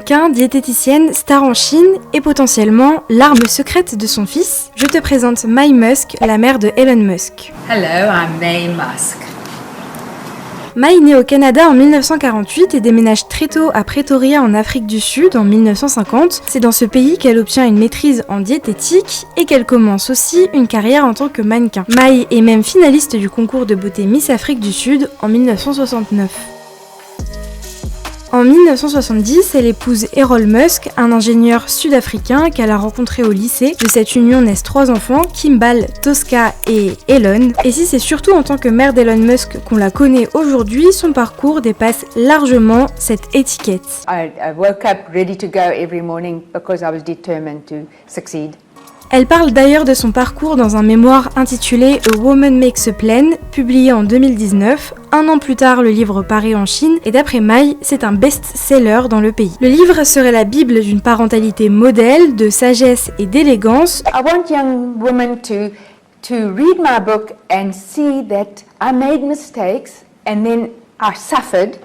mannequin, diététicienne, star en Chine et potentiellement l'arme secrète de son fils. Je te présente Maye Musk, la mère de Elon Musk. Hello, I'm Maye Musk. Maye naît au Canada en 1948 et déménage très tôt à Pretoria en Afrique du Sud en 1950. C'est dans ce pays qu'elle obtient une maîtrise en diététique et qu'elle commence aussi une carrière en tant que mannequin. Maye est même finaliste du concours de beauté Miss Afrique du Sud en 1969. En 1970, elle épouse Errol Musk, un ingénieur sud-africain qu'elle a rencontré au lycée. De cette union naissent 3 enfants, Kimball, Tosca et Elon. Et si c'est surtout en tant que mère d'Elon Musk qu'on la connaît aujourd'hui, son parcours dépasse largement cette étiquette. I woke up ready to go every morning because I was determined to succeed. Elle parle d'ailleurs de son parcours dans un mémoire intitulé A Woman Makes a Plan, publié en 2019. Un an plus tard, le livre paraît en Chine et d'après Maye, c'est un best-seller dans le pays. Le livre serait la bible d'une parentalité modèle, de sagesse et d'élégance. I want young women to read my book and see that I made mistakes and then I suffered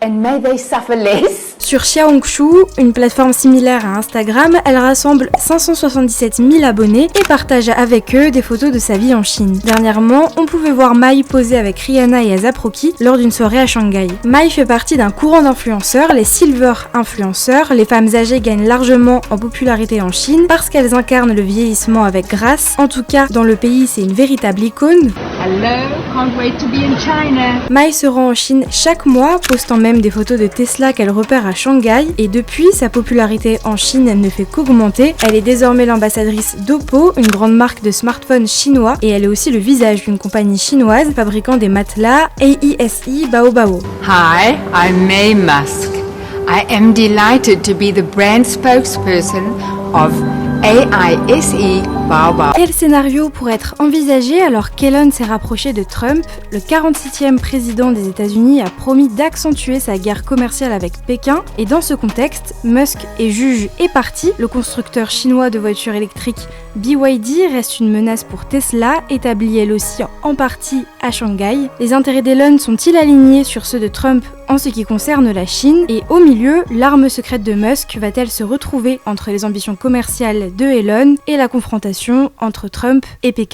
and may they suffer less. Sur Xiaohongshu, une plateforme similaire à Instagram, elle rassemble 577 000 abonnés et partage avec eux des photos de sa vie en Chine. Dernièrement, on pouvait voir Maye poser avec Rihanna et A$AP Rocky lors d'une soirée à Shanghai. Maye fait partie d'un courant d'influenceurs, les silver influenceurs. Les femmes âgées gagnent largement en popularité en Chine parce qu'elles incarnent le vieillissement avec grâce. En tout cas, dans le pays, c'est une véritable icône. Hello, can't wait to be in China. Maye se rend en Chine chaque mois, postant même des photos de Tesla qu'elle repère à Shanghai, et depuis, sa popularité en Chine ne fait qu'augmenter. Elle est désormais l'ambassadrice d'Oppo, une grande marque de smartphones chinois, et elle est aussi le visage d'une compagnie chinoise fabriquant des matelas AESE Baobao. Hi, I'm Maye Musk. I am delighted to be the brand spokesperson of AESE Baobao. Quel scénario pourrait être envisagé alors qu'Elon s'est rapproché de Trump? Le 47e président des États-Unis a promis d'accentuer sa guerre commerciale avec Pékin, et dans ce contexte, Musk est juge et parti. Le constructeur chinois de voitures électriques BYD reste une menace pour Tesla, établie elle aussi en partie à Shanghai. Les intérêts d'Elon sont-ils alignés sur ceux de Trump en ce qui concerne la Chine? Et au milieu, l'arme secrète de Musk va-t-elle se retrouver entre les ambitions commerciales de Elon et la confrontation entre Trump et Pékin?